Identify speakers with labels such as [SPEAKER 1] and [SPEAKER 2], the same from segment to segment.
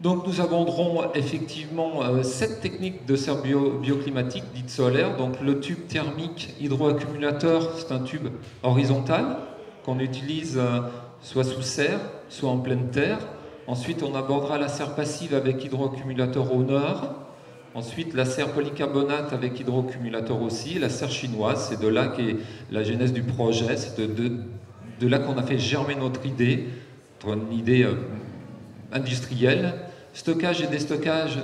[SPEAKER 1] Donc nous aborderons effectivement 7 techniques de serre bioclimatique dites solaires. Donc le tube thermique hydroaccumulateur, c'est un tube horizontal qu'on utilise soit sous serre, soit en pleine terre. Ensuite on abordera la serre passive avec hydroaccumulateur au nord. Ensuite la serre polycarbonate avec hydroaccumulateur aussi. La serre chinoise, c'est de là qu'est la genèse du projet. C'est de là qu'on a fait germer notre idée, une idée industrielle. Stockage et déstockage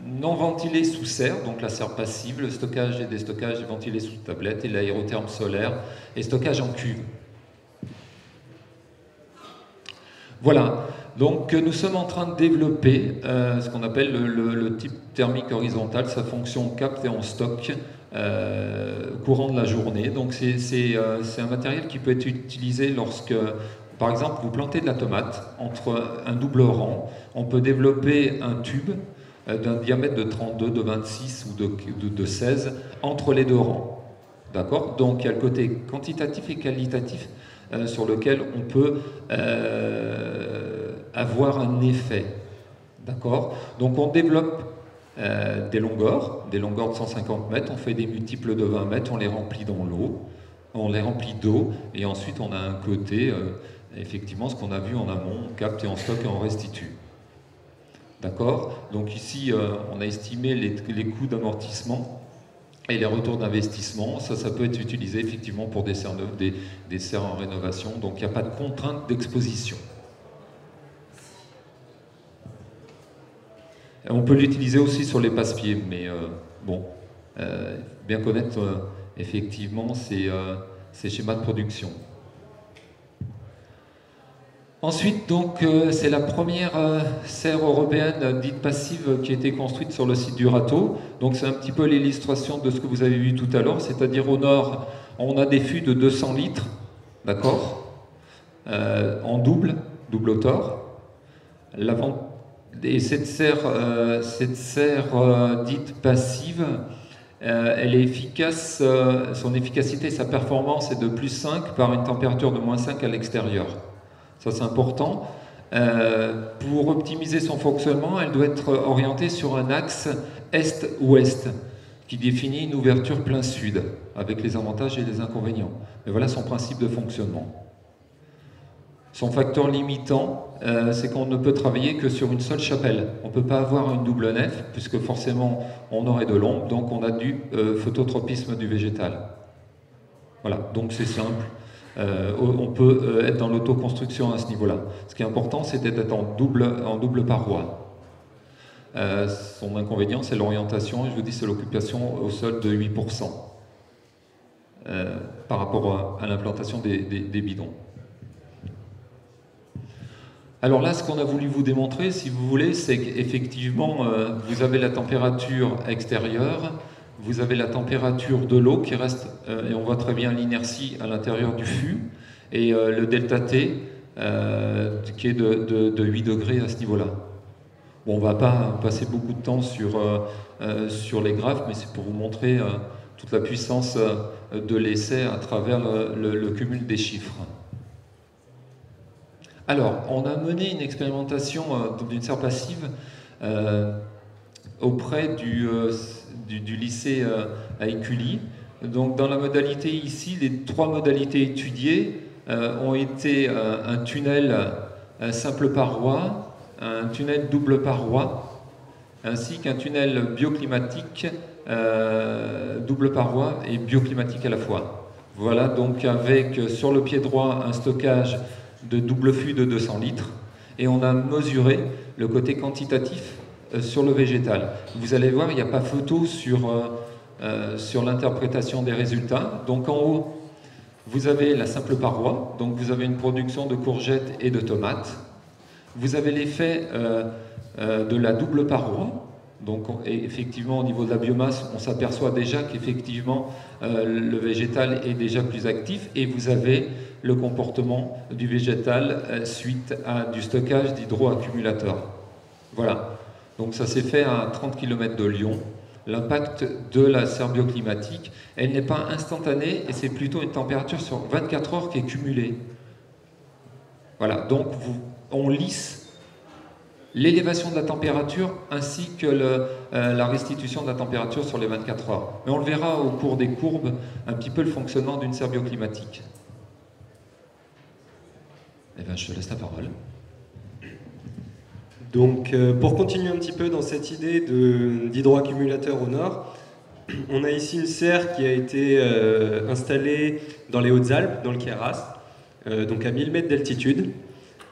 [SPEAKER 1] non ventilé sous serre, donc la serre passive, le stockage et déstockage ventilé sous tablette, et l'aérotherme solaire, et stockage en cuve. Voilà, donc nous sommes en train de développer ce qu'on appelle le type thermique horizontal. Sa fonction capte et on stocke au courant de la journée. Donc c'est un matériel qui peut être utilisé lorsque, par exemple, vous plantez de la tomate entre un double rang. On peut développer un tube d'un diamètre de 32, de 26 ou de 16 entre les deux rangs. D'accord? Donc il y a le côté quantitatif et qualitatif sur lequel on peut avoir un effet. D'accord? Donc on développe des longueurs de 150 mètres, on fait des multiples de 20 mètres, on les remplit dans l'eau, on les remplit d'eau, et ensuite on a un côté, effectivement, ce qu'on a vu en amont, on capte et on stocke et on restitue. D'accord? Donc ici, on a estimé les coûts d'amortissement et les retours d'investissement. Ça peut être utilisé effectivement pour des serres neuves, des serres en rénovation, donc il n'y a pas de contrainte d'exposition. On peut l'utiliser aussi sur les passe-pieds, mais bon, bien connaître effectivement ces schémas de production. Ensuite, donc, c'est la première serre européenne dite passive qui a été construite sur le site du râteau. Donc, c'est un petit peu l'illustration de ce que vous avez vu tout à l'heure, c'est-à-dire au nord, on a des fûts de 200 litres, d'accord, en double tor. Et cette serre dite passive, elle est efficace, son efficacité et sa performance est de plus 5 par une température de moins 5 à l'extérieur. Ça c'est important. Pour optimiser son fonctionnement, elle doit être orientée sur un axe est-ouest qui définit une ouverture plein sud avec les avantages et les inconvénients. Mais voilà son principe de fonctionnement. Son facteur limitant, c'est qu'on ne peut travailler que sur une seule chapelle. On ne peut pas avoir une double nef, puisque forcément on aurait de l'ombre, donc on a du phototropisme du végétal. Voilà, donc c'est simple. On peut être dans l'autoconstruction à ce niveau-là. Ce qui est important, c'est d'être en double paroi. Son inconvénient, c'est l'orientation, et je vous dis, c'est l'occupation au sol de 8% par rapport à l'implantation des bidons. Alors là, ce qu'on a voulu vous démontrer, si vous voulez, c'est qu'effectivement, vous avez la température extérieure, vous avez la température de l'eau qui reste, et on voit très bien l'inertie à l'intérieur du fût, et le delta T qui est de 8 degrés à ce niveau-là. Bon, on ne va pas passer beaucoup de temps sur les graphes, mais c'est pour vous montrer toute la puissance de l'essai à travers le cumul des chiffres. Alors, on a mené une expérimentation d'une serre passive auprès du lycée à Écully. Donc, dans la modalité ici, les 3 modalités étudiées ont été un tunnel simple paroi, un tunnel double paroi, ainsi qu'un tunnel bioclimatique double paroi et bioclimatique à la fois. Voilà, donc avec sur le pied droit un stockage de double fût de 200 litres, et on a mesuré le côté quantitatif sur le végétal. Vous allez voir, il n'y a pas photo sur l'interprétation des résultats. Donc en haut, vous avez la simple paroi, donc vous avez une production de courgettes et de tomates. Vous avez l'effet de la double paroi. Donc effectivement, au niveau de la biomasse, on s'aperçoit déjà qu'effectivement le végétal est déjà plus actif, et vous avez le comportement du végétal suite à du stockage d'hydroaccumulateurs. Voilà. Donc ça s'est fait à 30 km de Lyon. L'impact de la serre bioclimatique, elle n'est pas instantanée, et c'est plutôt une température sur 24 heures qui est cumulée. Voilà. Donc on lisse l'élévation de la température ainsi que la restitution de la température sur les 24 heures. Mais on le verra au cours des courbes, un petit peu le fonctionnement d'une serre bioclimatique. Eh bien, je te laisse la parole.
[SPEAKER 2] Donc, pour continuer un petit peu dans cette idée d'hydroaccumulateur au nord, on a ici une serre qui a été installée dans les Hautes-Alpes, dans le Queyras, donc à 1000 mètres d'altitude.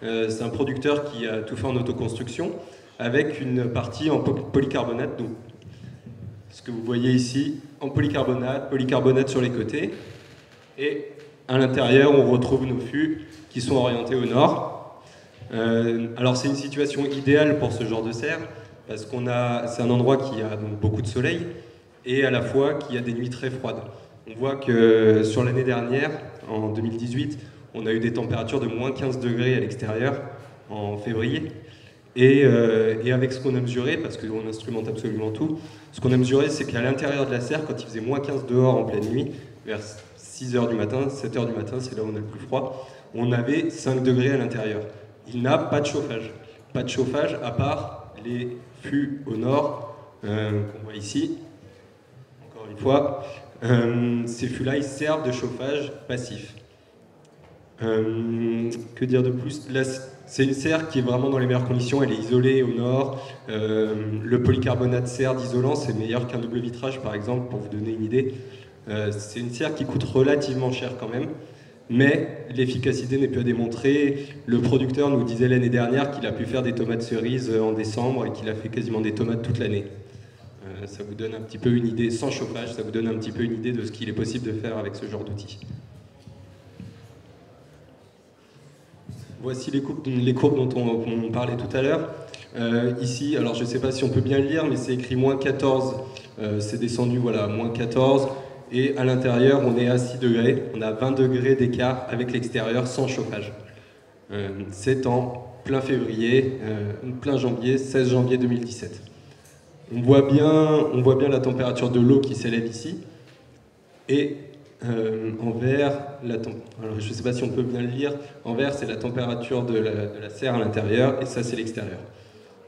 [SPEAKER 2] C'est un producteur qui a tout fait en autoconstruction, avec une partie en polycarbonate, donc ce que vous voyez ici, en polycarbonate sur les côtés, et à l'intérieur, on retrouve nos fûts qui sont orientés au nord. Alors c'est une situation idéale pour ce genre de serre, parce c'est un endroit qui a donc beaucoup de soleil, et à la fois qui a des nuits très froides. On voit que sur l'année dernière, en 2018, on a eu des températures de moins 15 degrés à l'extérieur en février. Et avec ce qu'on a mesuré, parce qu'on instrumente absolument tout, ce qu'on a mesuré, c'est qu'à l'intérieur de la serre, quand il faisait moins 15 dehors en pleine nuit, vers 6h du matin, 7h du matin, c'est là où on a le plus froid, on avait 5 degrés à l'intérieur. Il n'a pas de chauffage. Pas de chauffage à part les fûts au nord, qu'on voit ici. Encore une fois, ces fûts-là, ils servent de chauffage passif. Que dire de plus? Là, c'est une serre qui est vraiment dans les meilleures conditions, elle est isolée au nord. Le polycarbonate serre d'isolant, c'est meilleur qu'un double vitrage par exemple, pour vous donner une idée. C'est une serre qui coûte relativement cher quand même, mais l'efficacité n'est plus à démontrer. Le producteur nous disait l'année dernière qu'il a pu faire des tomates cerises en décembre et qu'il a fait quasiment des tomates toute l'année. Ça vous donne un petit peu une idée, sans chauffage, ça vous donne un petit peu une idée de ce qu'il est possible de faire avec ce genre d'outils. Voici les courbes dont on parlait tout à l'heure. Ici, alors je ne sais pas si on peut bien le lire, mais c'est écrit moins 14. C'est descendu, voilà, moins 14. Et à l'intérieur, on est à 6 degrés. On a 20 degrés d'écart avec l'extérieur sans chauffage. C'est en plein février, plein janvier, 16 janvier 2017. On voit bien la température de l'eau qui s'élève ici. Et en vert, alors je ne sais pas si on peut bien le lire, en vert c'est la température de la serre à l'intérieur et ça c'est l'extérieur.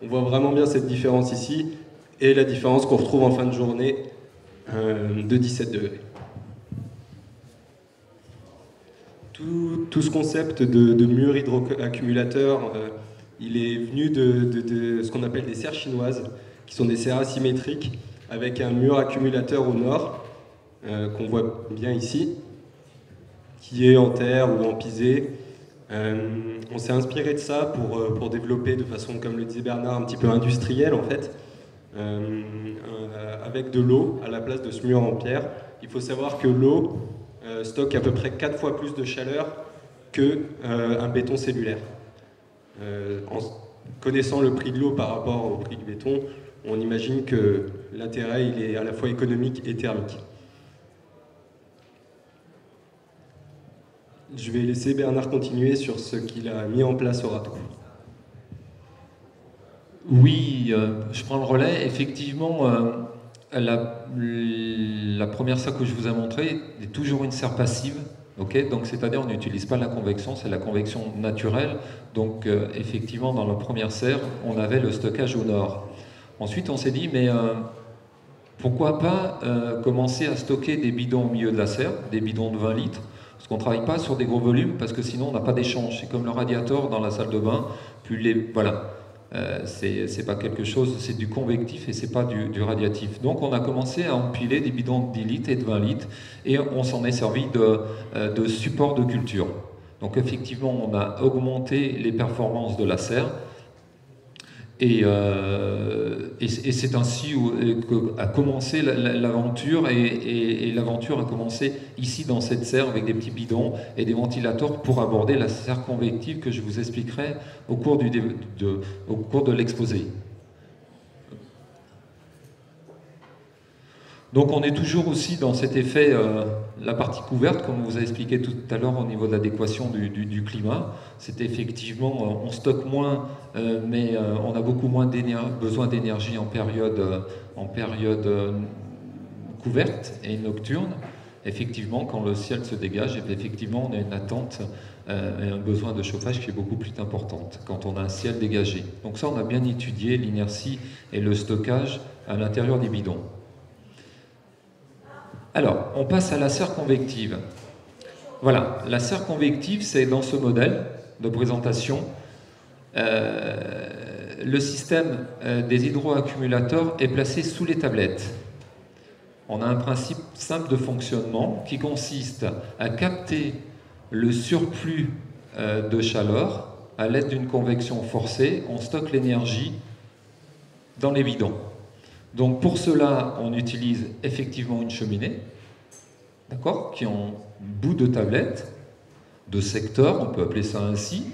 [SPEAKER 2] On voit vraiment bien cette différence ici et la différence qu'on retrouve en fin de journée de 17 degrés. Tout ce concept de mur hydroaccumulateur, il est venu de ce qu'on appelle des serres chinoises, qui sont des serres asymétriques avec un mur accumulateur au nord, qu'on voit bien ici, qui est en terre ou en pisé. On s'est inspiré de ça pour développer de façon, comme le disait Bernard, un petit peu industrielle en fait, avec de l'eau à la place de ce mur en pierre. Il faut savoir que l'eau stocke à peu près 4 fois plus de chaleur qu'un béton cellulaire. En connaissant le prix de l'eau par rapport au prix du béton, on imagine que l'intérêt il est à la fois économique et thermique. Je vais laisser Bernard continuer sur ce qu'il a mis en place au râteau.
[SPEAKER 1] Oui, je prends le relais. Effectivement, la première serre que je vous ai montrée est toujours une serre passive. Okay, donc c'est-à-dire on n'utilise pas la convection, c'est la convection naturelle. Donc effectivement, dans la première serre, on avait le stockage au nord. Ensuite, on s'est dit, mais pourquoi pas commencer à stocker des bidons au milieu de la serre, des bidons de 20 litres, parce qu'on ne travaille pas sur des gros volumes, parce que sinon on n'a pas d'échange. C'est comme le radiateur dans la salle de bain, puis voilà. C'est pas quelque chose, c'est du convectif et c'est pas du radiatif. Donc on a commencé à empiler des bidons de 10 litres et de 20 litres et on s'en est servi de support de culture. Donc effectivement on a augmenté les performances de la serre et c'est ainsi qu'a commencé l'aventure et l'aventure a commencé ici dans cette serre avec des petits bidons et des ventilateurs pour aborder la serre convective que je vous expliquerai au cours de l'exposé. Donc on est toujours aussi dans cet effet, la partie couverte, comme on vous a expliqué tout à l'heure au niveau de l'adéquation du climat. C'est effectivement, on stocke moins, mais on a beaucoup moins besoin d'énergie en période couverte et nocturne. effectivement, quand le ciel se dégage, effectivement, on a une attente et un besoin de chauffage qui est beaucoup plus importante quand on a un ciel dégagé. Donc ça, on a bien étudié l'inertie et le stockage à l'intérieur des bidons. Alors, on passe à la serre convective. Voilà, la serre convective, c'est dans ce modèle de présentation. Le système des hydroaccumulateurs est placé sous les tablettes. On a un principe simple de fonctionnement qui consiste à capter le surplus de chaleur à l'aide d'une convection forcée. On stocke l'énergie dans les bidons. Donc pour cela, on utilise effectivement une cheminée, d'accord, qui est en bout de tablette, de secteur, on peut appeler ça ainsi.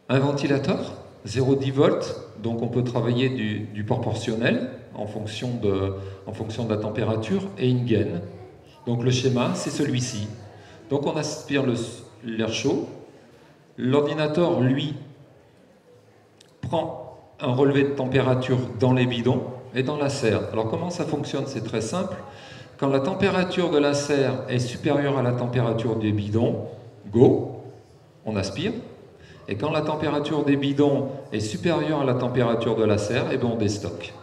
[SPEAKER 1] Un ventilateur, 0,10 volts, donc on peut travailler du proportionnel en fonction de la température, et une gaine. Donc le schéma, c'est celui-ci. Donc on aspire l'air chaud. L'ordinateur, lui, prend un relevé de température dans les bidons et dans la serre. Alors comment ça fonctionne? C'est très simple. Quand la température de la serre est supérieure à la température des bidons, go, on aspire. Et quand la température des bidons est supérieure à la température de la serre, eh bien on déstocke.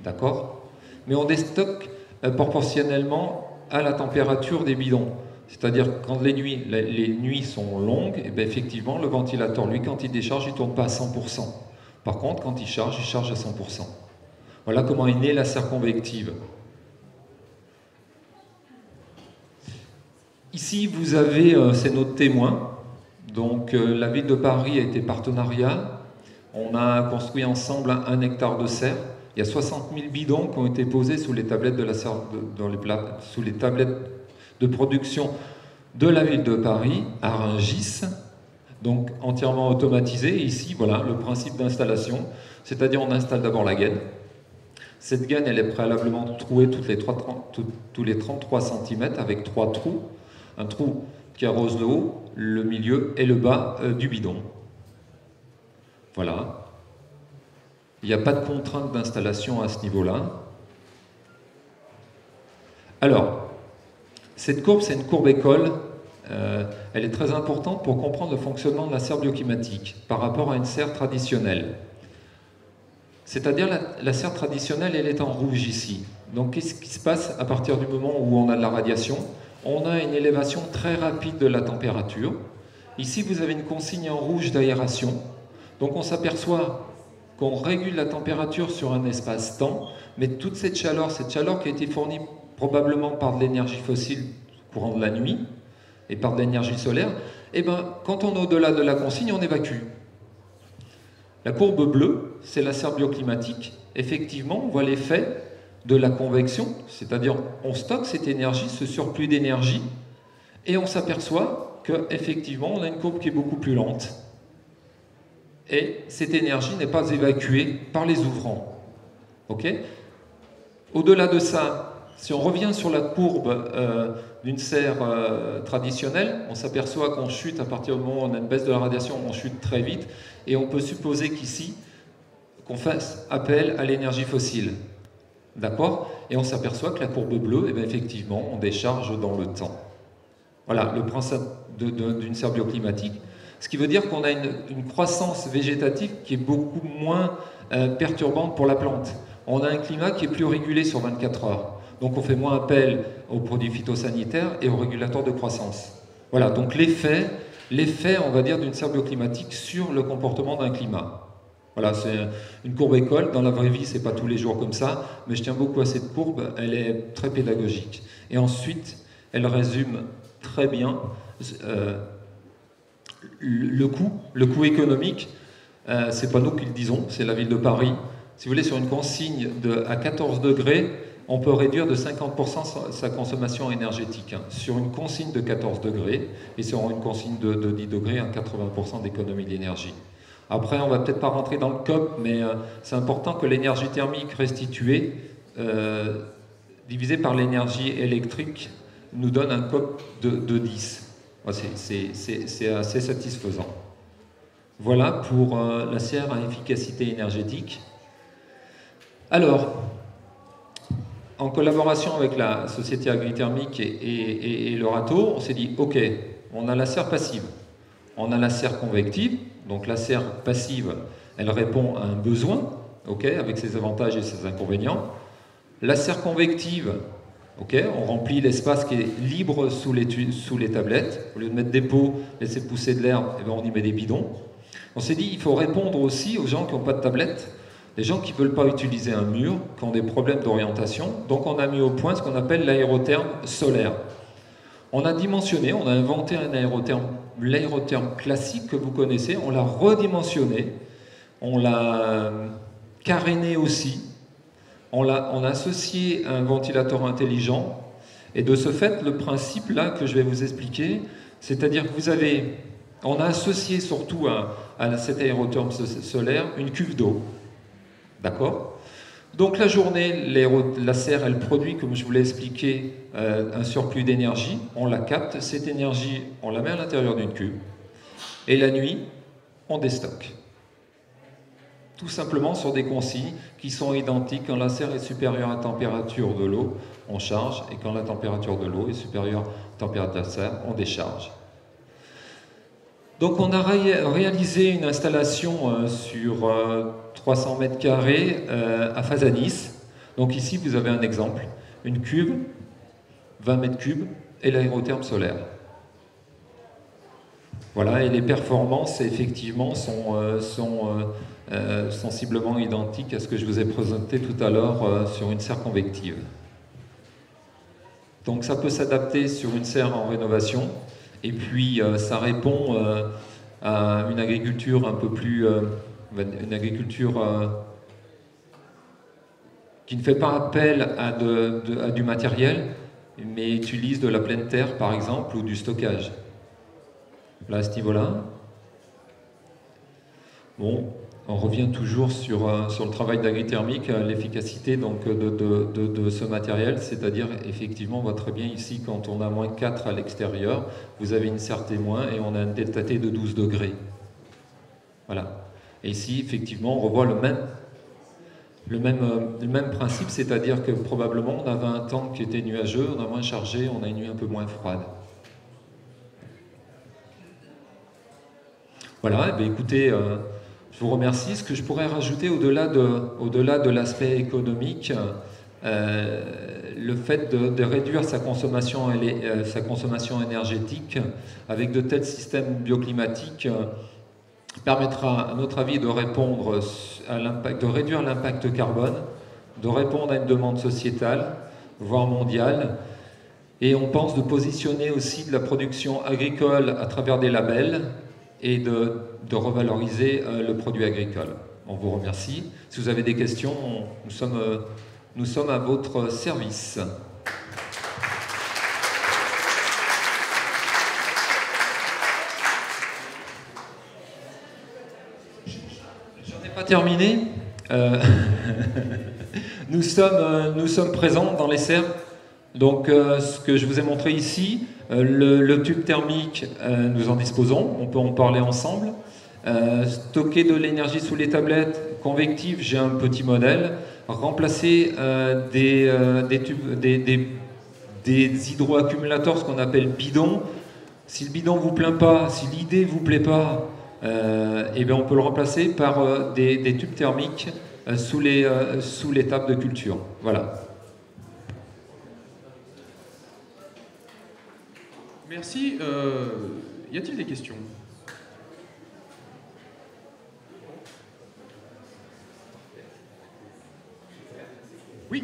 [SPEAKER 1] D'accord? Mais on déstocke proportionnellement à la température des bidons. C'est-à-dire quand les nuits sont longues, eh bien effectivement, le ventilateur, lui, quand il décharge, il ne tourne pas à 100%. Par contre, quand il charge à 100%. Voilà comment est née la serre convective. Ici, vous avez, c'est notre témoin. Donc, la ville de Paris a été partenariat. On a construit ensemble 1 hectare de serre. Il y a 60 000 bidons qui ont été posés sous les tablettes de la serre, sous les tablettes de production de la ville de Paris, à Rungis, donc entièrement automatisé. Et ici, voilà le principe d'installation, c'est-à-dire on installe d'abord la gaine. Cette gaine, elle est préalablement trouée tous les 33 cm avec 3 trous. Un trou qui arrose le haut, le milieu et le bas du bidon. Voilà. Il n'y a pas de contrainte d'installation à ce niveau-là. Alors, cette courbe, c'est une courbe école. Elle est très importante pour comprendre le fonctionnement de la serre bioclimatique par rapport à une serre traditionnelle. C'est-à-dire la serre traditionnelle, elle est en rouge ici. Donc, qu'est-ce qui se passe à partir du moment où on a de la radiation? On a une élévation très rapide de la température. Ici, vous avez une consigne en rouge d'aération. Donc, on s'aperçoit qu'on régule la température sur un espace-temps, mais toute cette chaleur qui a été fournie probablement par de l'énergie fossile courant de la nuit et par de l'énergie solaire, eh ben, quand on est au-delà de la consigne, on évacue. La courbe bleue, c'est la serre bioclimatique. Effectivement, on voit l'effet de la convection, c'est-à-dire on stocke cette énergie, ce surplus d'énergie, et on s'aperçoit qu'effectivement, on a une courbe qui est beaucoup plus lente. Et cette énergie n'est pas évacuée par les ouvrants. Okay? Au-delà de ça, si on revient sur la courbe d'une serre traditionnelle, on s'aperçoit qu'on chute à partir du moment où on a une baisse de la radiation, on chute très vite, et on peut supposer qu'ici, qu'on fasse appel à l'énergie fossile. D'accord? Et on s'aperçoit que la courbe bleue, eh bien, effectivement, on décharge dans le temps. Voilà, le principe d'une serre bioclimatique. Ce qui veut dire qu'on a une croissance végétative qui est beaucoup moins perturbante pour la plante. On a un climat qui est plus régulé sur 24 heures. Donc on fait moins appel aux produits phytosanitaires et aux régulateurs de croissance. Voilà, donc l'effet, on va dire, d'une serre bioclimatique sur le comportement d'un climat. Voilà, c'est une courbe école. Dans la vraie vie, c'est pas tous les jours comme ça, mais je tiens beaucoup à cette courbe, elle est très pédagogique. Et ensuite, elle résume très bien le coût économique. C'est pas nous qui le disons, c'est la ville de Paris. Si vous voulez, sur une consigne à 14 degrés, on peut réduire de 50% sa consommation énergétique. Hein, sur une consigne de 14 degrés, et sur une consigne de 10 degrés, 80% d'économie d'énergie. Après, on ne va peut-être pas rentrer dans le COP, mais c'est important que l'énergie thermique restituée, divisée par l'énergie électrique, nous donne un COP de 10. C'est assez satisfaisant. Voilà pour la serre à efficacité énergétique. Alors, en collaboration avec la société Agrithermique et le râteau, on s'est dit, ok, on a la serre passive, on a la serre convective, donc la serre passive, elle répond à un besoin, ok, avec ses avantages et ses inconvénients. La serre convective, ok, on remplit l'espace qui est libre sous les tablettes. Au lieu de mettre des pots, laisser pousser de l'herbe, eh ben on y met des bidons. On s'est dit, il faut répondre aussi aux gens qui n'ont pas de tablette, les gens qui ne veulent pas utiliser un mur, qui ont des problèmes d'orientation. Donc on a mis au point ce qu'on appelle l'aérotherme solaire. On a dimensionné, on a inventé un aérotherme, l'aérotherme classique que vous connaissez, on l'a redimensionné, on l'a caréné aussi, on a associé un ventilateur intelligent, et de ce fait, le principe là que je vais vous expliquer, c'est-à-dire que on a associé surtout à cet aérotherme solaire une cuve d'eau. D'accord? Donc la journée, la serre, elle produit, comme je vous l'ai expliqué, un surplus d'énergie. On la capte, cette énergie, on la met à l'intérieur d'une cuve. Et la nuit, on déstocke. Tout simplement sur des consignes qui sont identiques. Quand la serre est supérieure à la température de l'eau, on charge. Et quand la température de l'eau est supérieure à la température de la serre, on décharge. Donc on a réalisé une installation sur 300 mètres carrés à Fazanis. Donc ici vous avez un exemple, une cuve, 20 mètres cubes et l'aérotherme solaire. Voilà, et les performances effectivement sont sensiblement identiques à ce que je vous ai présenté tout à l'heure sur une serre convective. Donc ça peut s'adapter sur une serre en rénovation. Et puis, ça répond à une agriculture un peu plus... une agriculture qui ne fait pas appel à du matériel, mais utilise de la pleine terre, par exemple, ou du stockage. Là, à ce niveau-là. Bon, on revient toujours sur le travail d'agrithermique, l'efficacité donc de ce matériel, c'est-à-dire effectivement, on voit très bien ici quand on a moins 4 à l'extérieur, vous avez une serre témoin et on a un delta T de 12 degrés. Voilà. Et ici, effectivement, on revoit le même principe, c'est-à-dire que probablement on avait un temps qui était nuageux, on a moins chargé, on a une nuit un peu moins froide. Voilà, et bien écoutez... je vous remercie. Ce que je pourrais rajouter au-delà de l'aspect économique, le fait de réduire sa consommation énergétique avec de tels systèmes bioclimatiques permettra, à notre avis, de répondre à l'impact, de réduire l'impact carbone, de répondre à une demande sociétale, voire mondiale. Et on pense de positionner aussi de la production agricole à travers des labels et de revaloriser le produit agricole. On vous remercie. Si vous avez des questions, nous sommes à votre service. J'en ai pas terminé. Nous sommes présents dans les serres. Donc, ce que je vous ai montré ici, le tube thermique, nous en disposons, on peut en parler ensemble. Stocker de l'énergie sous les tablettes, convective, j'ai un petit modèle. Remplacer des hydroaccumulateurs, ce qu'on appelle bidons. Si le bidon ne vous plaît pas, si l'idée ne vous plaît pas, eh bien on peut le remplacer par des tubes thermiques sous les tables de culture. Voilà.
[SPEAKER 3] Merci. Y a-t-il des questions? Oui.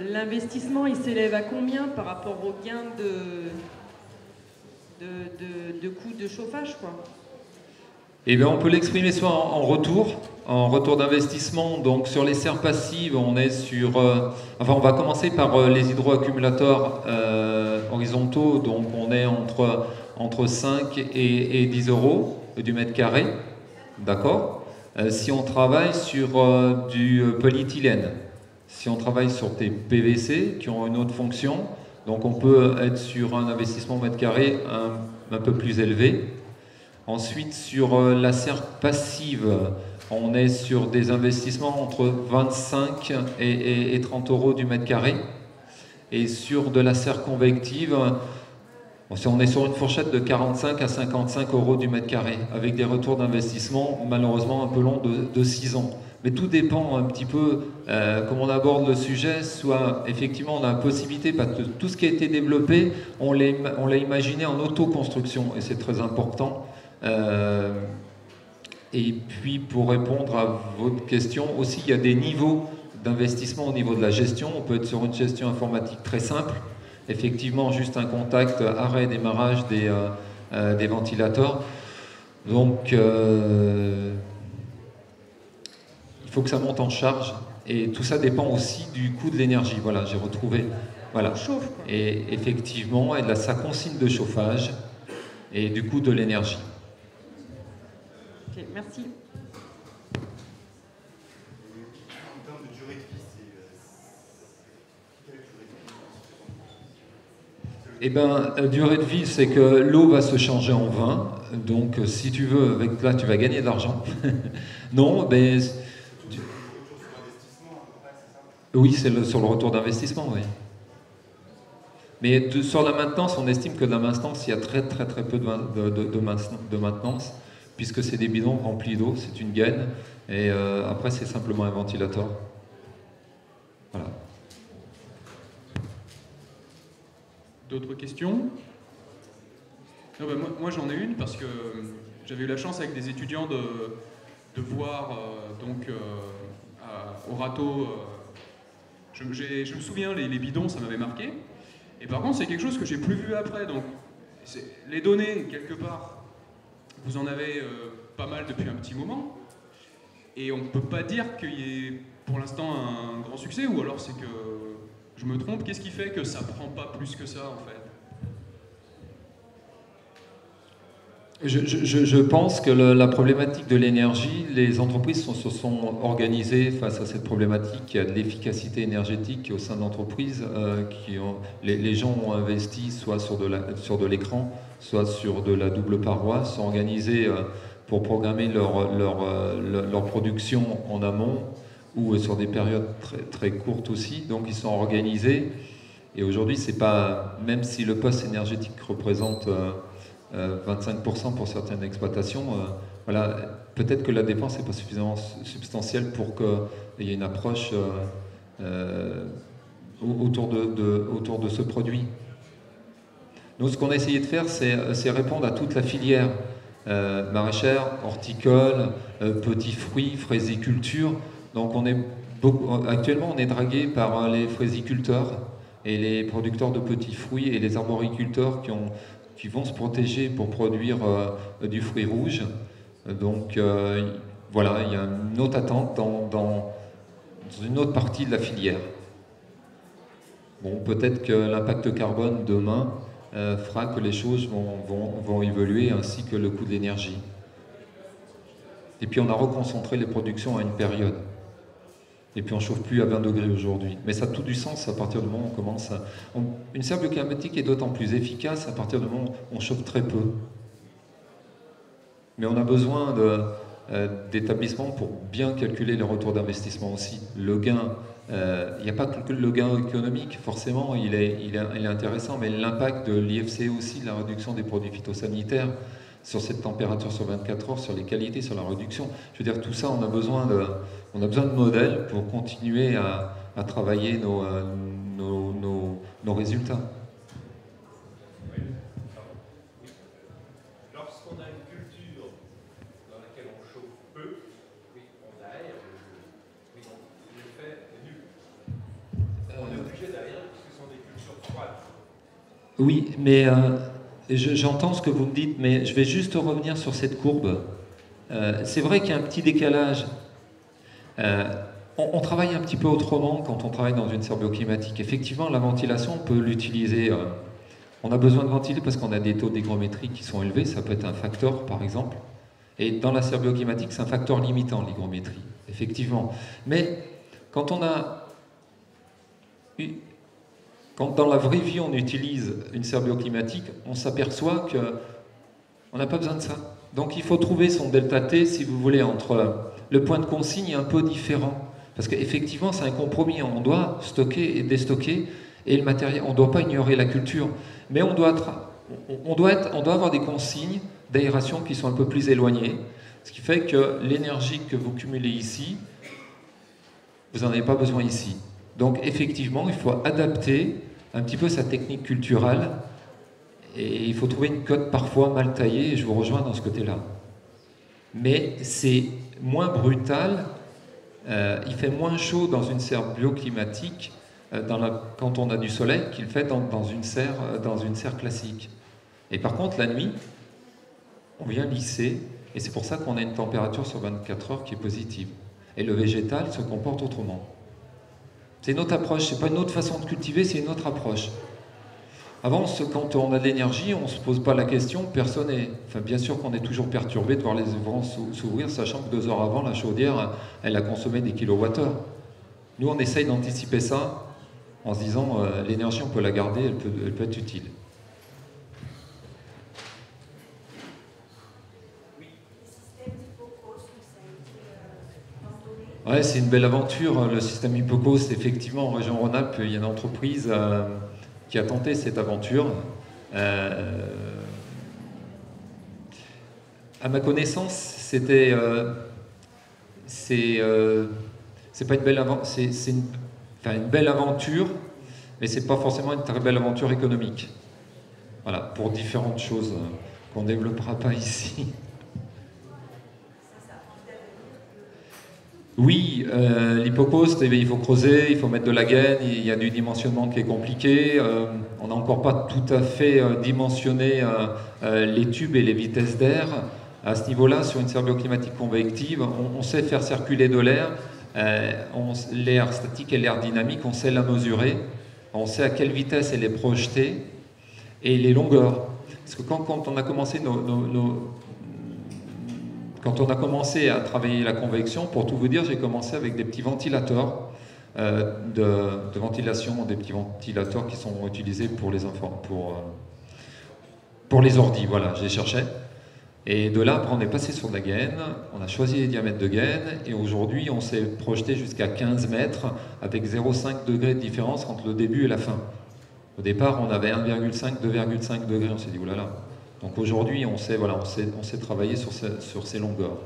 [SPEAKER 4] L'investissement, il s'élève à combien par rapport au gain de coût de chauffage, quoi?
[SPEAKER 1] Eh bien, on peut l'exprimer soit en retour d'investissement. Donc, sur les serres passives, on est sur... on va commencer par les hydroaccumulateurs horizontaux. Donc, on est entre 5 et 10 euros du mètre carré. D'accord? Si on travaille sur du polyéthylène, si on travaille sur des PVC qui ont une autre fonction, donc on peut être sur un investissement mètre carré un peu plus élevé. Ensuite, sur la serre passive, on est sur des investissements entre 25 et 30 euros du mètre carré. Et sur de la serre convective, on est sur une fourchette de 45 à 55 euros du mètre carré, avec des retours d'investissement malheureusement un peu longs de 6 ans. Mais tout dépend un petit peu comment on aborde le sujet, soit effectivement on a la possibilité, parce que tout ce qui a été développé, on l'a imaginé en autoconstruction, et c'est très important. Et puis pour répondre à votre question, aussi il y a des niveaux d'investissement au niveau de la gestion. On peut être sur une gestion informatique très simple, effectivement juste un contact, arrêt, démarrage des ventilateurs. Donc il faut que ça monte en charge, et tout ça dépend aussi du coût de l'énergie. Voilà, j'ai retrouvé. Voilà. Et effectivement, et de sa consigne de chauffage et du coût de l'énergie.
[SPEAKER 4] Ok, merci.
[SPEAKER 5] En termes de durée de vie,
[SPEAKER 1] Eh bien, durée de vie, c'est que l'eau va se changer en vin. Donc, si tu veux, avec là, tu vas gagner de l'argent. Non, mais... Oui, c'est sur le retour d'investissement, oui. Mais sur la maintenance, on estime que de la maintenance, il y a très peu de maintenance, puisque c'est des bidons remplis d'eau, c'est une gaine, et après, c'est simplement un ventilateur. Voilà.
[SPEAKER 3] D'autres questions? Non, ben moi j'en ai une parce que j'avais eu la chance avec des étudiants de voir au râteau. Je me souviens, les bidons, ça m'avait marqué. Et par contre, c'est quelque chose que j'ai plus vu après. Donc, les données, quelque part, vous en avez pas mal depuis un petit moment. Et on ne peut pas dire qu'il y ait pour l'instant un grand succès, ou alors c'est que je me trompe. Qu'est-ce qui fait que ça prend pas plus que ça, en fait?
[SPEAKER 1] Je pense que la problématique de l'énergie, les entreprises se sont organisées face à cette problématique. Il y a de l'efficacité énergétique au sein de l'entreprise. Les gens ont investi soit sur de l'écran, soit sur de la double paroi, sont organisés pour programmer leur production en amont ou sur des périodes très courtes aussi. Donc ils sont organisés. Et aujourd'hui, c'est pas, même si le poste énergétique représente 25% pour certaines exploitations, voilà, peut-être que la dépense n'est pas suffisamment substantielle pour qu'il y ait une approche autour de ce produit. Nous, ce qu'on a essayé de faire, c'est répondre à toute la filière maraîchère, horticole, petits fruits, fraisiculture. Donc actuellement, on est dragué par les fraisiculteurs et les producteurs de petits fruits et les arboriculteurs qui vont se protéger pour produire du fruit rouge. Donc voilà, il y a une autre attente dans une autre partie de la filière. Bon, peut-être que l'impact carbone demain fera que les choses vont évoluer, ainsi que le coût de l'énergie. Et puis on a reconcentré les productions à une période. Et puis on ne chauffe plus à 20 degrés aujourd'hui. Mais ça a tout du sens à partir du moment où on commence à... Une serre bioclimatique est d'autant plus efficace à partir du moment où on chauffe très peu. Mais on a besoin d'établissements pour bien calculer le retour d'investissement aussi. Le gain, il n'y a pas que le gain économique, forcément, il est intéressant, mais l'impact de l'IFC aussi, la réduction des produits phytosanitaires, sur cette température sur 24 heures, sur les qualités, sur la réduction. Je veux dire, tout ça, on a besoin de modèles pour continuer à travailler nos résultats.
[SPEAKER 5] Lorsqu'on a une culture dans laquelle on chauffe peu, on aère, l'effet est nul. On est obligé d'aérer parce que ce sont des cultures froides.
[SPEAKER 1] Oui, mais j'entends ce que vous me dites, mais je vais juste revenir sur cette courbe. C'est vrai qu'il y a un petit décalage. On travaille un petit peu autrement quand on travaille dans une serre bioclimatique. Effectivement, la ventilation, on peut l'utiliser. On a besoin de ventiler parce qu'on a des taux d'hygrométrie qui sont élevés. Ça peut être un facteur, par exemple. Et dans la serre bioclimatique, c'est un facteur limitant, l'hygrométrie. Effectivement. Mais quand dans la vraie vie, on utilise une serre bioclimatique, on s'aperçoit qu'on n'a pas besoin de ça. Donc il faut trouver son delta T, si vous voulez, entre le point de consigne est un peu différent. Parce qu'effectivement, c'est un compromis. On doit stocker et déstocker, et le matériel, on ne doit pas ignorer la culture. Mais on doit avoir des consignes d'aération qui sont un peu plus éloignées. Ce qui fait que l'énergie que vous cumulez ici, vous n'en avez pas besoin ici. Donc effectivement, il faut adapter un petit peu sa technique culturelle, et il faut trouver une cote parfois mal taillée, et je vous rejoins dans ce côté-là. Mais c'est moins brutal, il fait moins chaud dans une serre bioclimatique quand on a du soleil qu'il fait dans une serre classique. Et par contre, la nuit, on vient lisser, et c'est pour ça qu'on a une température sur 24 heures qui est positive. Et le végétal se comporte autrement. C'est une autre approche, c'est pas une autre façon de cultiver, c'est une autre approche. Avant, quand on a de l'énergie, on ne se pose pas la question, personne est... Enfin, bien sûr qu'on est toujours perturbé de voir les vents s'ouvrir, sachant que 2 heures avant, la chaudière, elle a consommé des kilowattheures. Nous, on essaye d'anticiper ça en se disant, l'énergie, on peut la garder, elle peut être utile. Ouais, c'est une belle aventure, le système Hippocos. Effectivement, en région Rhône-Alpes, il y a une entreprise qui a tenté cette aventure. À ma connaissance, c'est pas une belle aventure, c'est une belle aventure, mais c'est pas forcément une très belle aventure économique. Voilà, pour différentes choses qu'on ne développera pas ici. Oui, l'hypocauste, il faut creuser, il faut mettre de la gaine, il y a du dimensionnement qui est compliqué. On n'a encore pas tout à fait dimensionné les tubes et les vitesses d'air. À ce niveau-là, sur une serre bioclimatique convective, on sait faire circuler de l'air, l'air statique et l'air dynamique, on sait la mesurer, on sait à quelle vitesse elle est projetée et les longueurs. Parce que quand on a commencé Quand on a commencé à travailler la convection, pour tout vous dire, j'ai commencé avec des petits ventilateurs de ventilation, des petits ventilateurs qui sont utilisés pour les enfants, pour les ordis, voilà, je les cherchais. Et de là, après, on est passé sur de la gaine, on a choisi les diamètres de gaine, et aujourd'hui, on s'est projeté jusqu'à 15 mètres, avec 0,5 degrés de différence entre le début et la fin. Au départ, on avait 1,5, 2,5 degrés, on s'est dit, oulala. Donc aujourd'hui, on sait travailler sur ces longueurs.